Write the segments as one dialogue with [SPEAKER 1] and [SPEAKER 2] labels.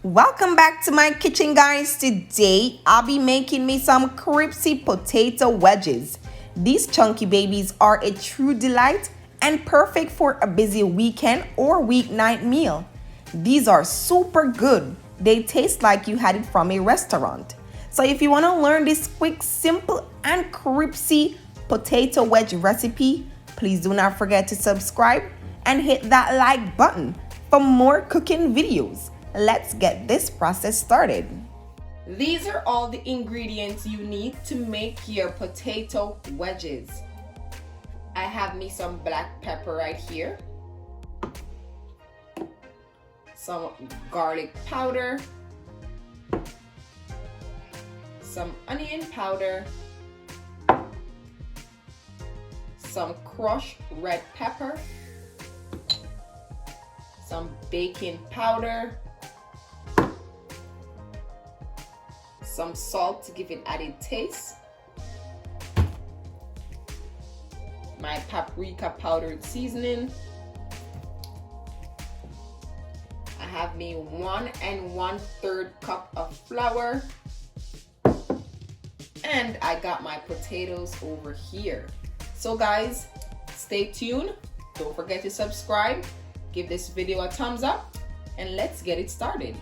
[SPEAKER 1] Welcome back to my kitchen, guys. Today I'll be making me some crispy potato wedges. These chunky babies are a true delight and perfect for a busy weekend or weeknight meal. These are super good. They taste like you had it from a restaurant. So if you want to learn this quick, simple and crispy potato wedge recipe, please do not forget to subscribe and hit that like button for more cooking videos. Let's get this process started. These are all the ingredients you need to make your potato wedges. I have me some black pepper right here, some garlic powder, some onion powder, some crushed red pepper, some baking powder, some salt to give it added taste, my paprika powdered seasoning. I have me 1 1/3 cup of flour, and I got my potatoes over here. So guys, stay tuned. Don't forget to subscribe, give this video a thumbs up, and let's get it started.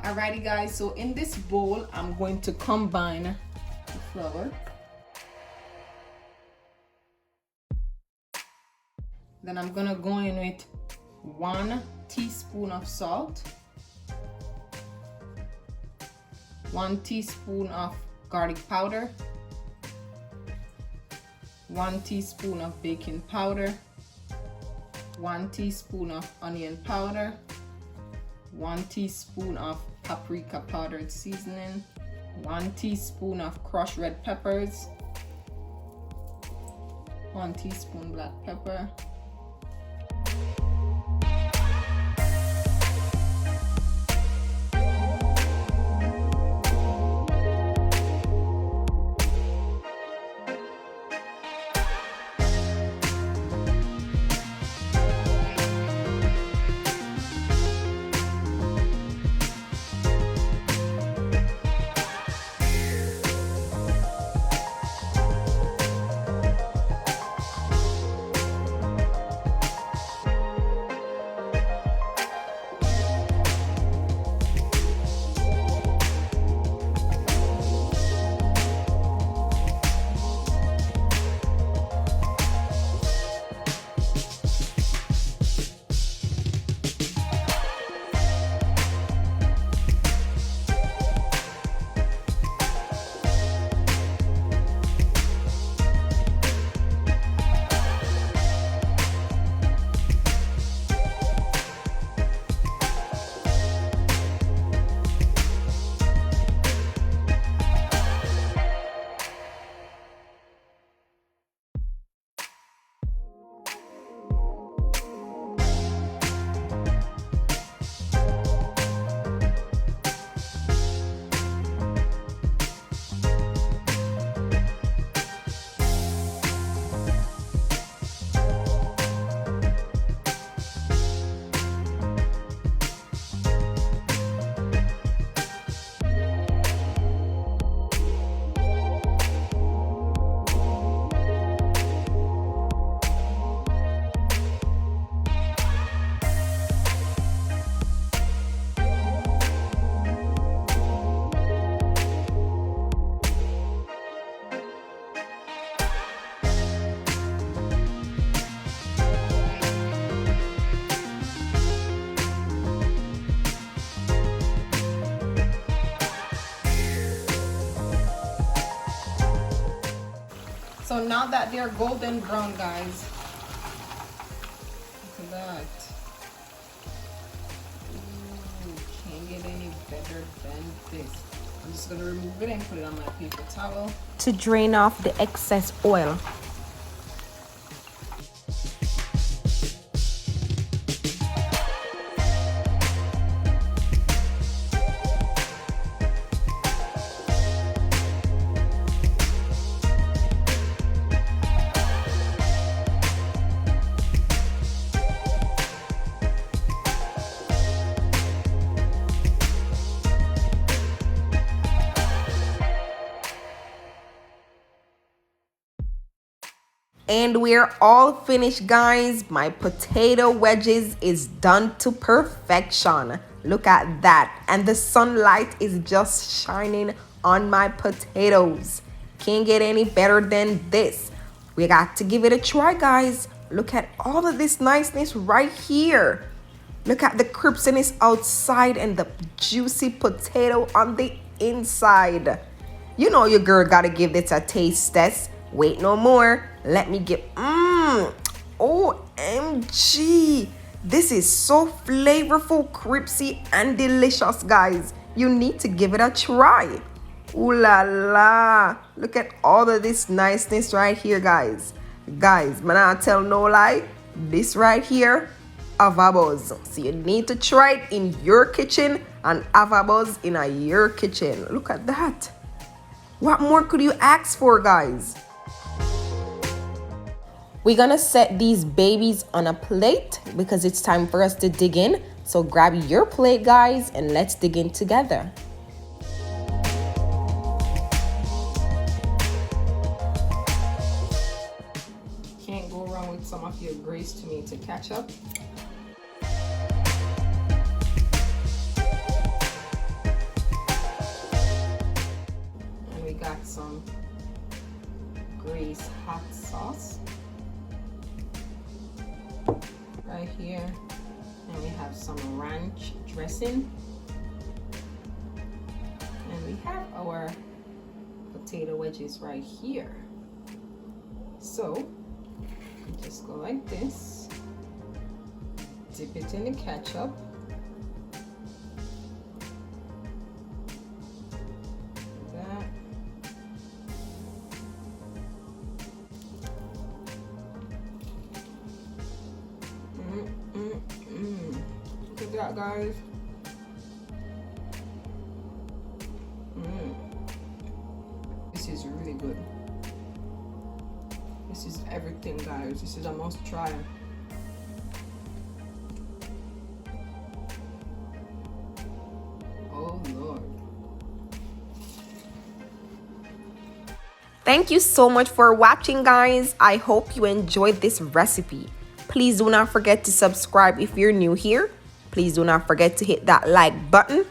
[SPEAKER 1] Alrighty guys, so in this bowl I'm going to combine the flour, then I'm gonna go in with 1 teaspoon of salt, 1 teaspoon of garlic powder, 1 teaspoon of baking powder, 1 teaspoon of onion powder, 1 teaspoon of paprika powdered seasoning, 1 teaspoon of crushed red peppers, 1 teaspoon black pepper, So now that they're golden brown, guys, look at that. Ooh, can't get any better than this. I'm just gonna remove it and put it on my paper towel to drain off the excess oil. And we're all finished, guys. My potato wedges is done to perfection. Look at that. And the sunlight is just shining on my potatoes. Can't get any better than this. We got to give it a try, guys. Look at all of this niceness right here. Look at the crispiness outside and the juicy potato on the inside. You know your girl gotta give this a taste test. Wait no more. Let me get OMG. This is so flavorful, crispy, and delicious, guys. You need to give it a try. Ooh la la. Look at all of this niceness right here, guys. Guys, man, I tell no lie. This right here, have a buzz. So you need to try it in your kitchen and have a buzz in your kitchen. Look at that. What more could you ask for, guys? We're gonna set these babies on a plate because it's time for us to dig in. So grab your plate, guys, and let's dig in together. Can't go wrong with some of your greased tomato ketchup. And we got some grease hot sauce right here, and we have some ranch dressing, and we have our potato wedges right here. So just go like this, dip it in the ketchup, Look at that, guys. This is really good. This is everything, guys. This is a must try. Oh Lord. Thank you so much for watching, guys. I hope you enjoyed this recipe. Please do not forget to subscribe if you're new here. Please do not forget to hit that like button.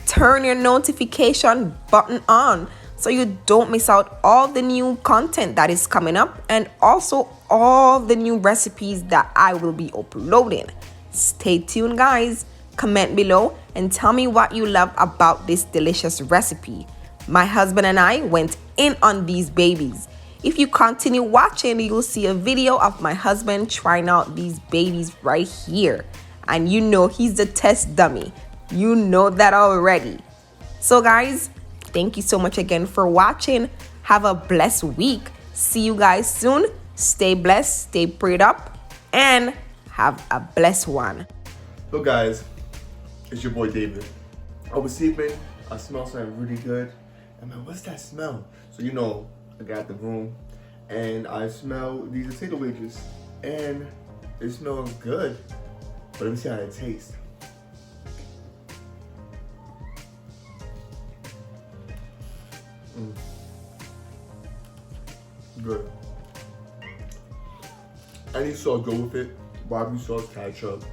[SPEAKER 1] Turn your notification button on so you don't miss out all the new content that is coming up, and also all the new recipes that I will be uploading. Stay tuned, guys. Comment below and tell me what you love about this delicious recipe. My husband and I went in on these babies. If you continue watching, you'll see a video of my husband trying out these babies right here. And you know he's the test dummy. You know that already. So guys, thank you so much again for watching. Have a blessed week. See you guys soon. Stay blessed, stay prayed up, and have a blessed one.
[SPEAKER 2] So guys, it's your boy David. I was sleeping, I smell something really good. I'm like, what's that smell? So you know, I got the room and I smell these potato wedges and it smells good. But let me see how it tastes. Good. Any sauce go with it. Barbecue sauce, ketchup,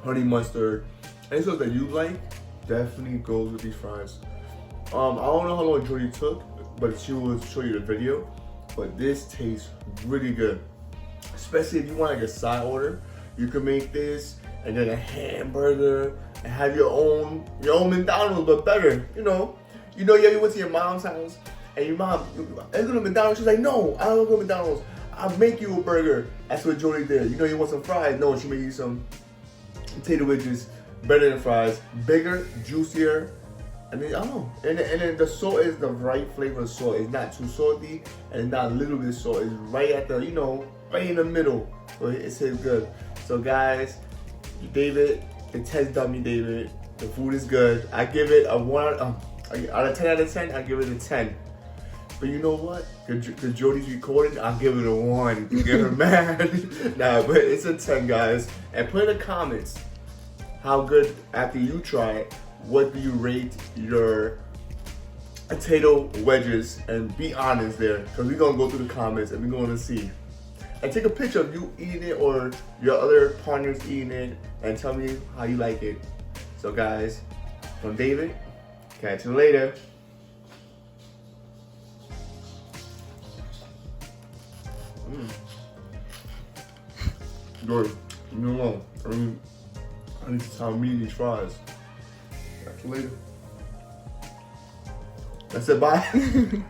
[SPEAKER 2] honey mustard. Any sauce that you like definitely goes with these fries. I don't know how long Jody took, but she will show you the video. But this tastes really good. Especially if you want like a side order, you can make this and then a hamburger and have your own McDonald's, but better. You know, you went to your mom's house And your mom, let's go to McDonald's. She's like, no, I don't go to McDonald's. I'll make you a burger. That's what Jody did. You know, you want some fries? No, she made you some potato wedges, better than fries, bigger, juicier. I mean, I don't know. And then the salt is the right flavor of salt. It's not too salty and it's not a little bit salt. It's right at the, you know, right in the middle. So it tastes good. So guys, David, the test dummy David. The food is good. I give it a 1 out of 10 out of 10. I give it a 10. But you know what? Because Jody's recording, I'll give it a 1. You get her mad. Nah, but it's a 10, guys. And put in the comments how good after you try it. What do you rate your potato wedges? And be honest there, because we're gonna go through the comments and we're gonna see. And take a picture of you eating it or your other partners eating it, and tell me how you like it. So guys, from David, catch you later. Good. You know what? I need to tell me these fries. Catch you later. I said bye.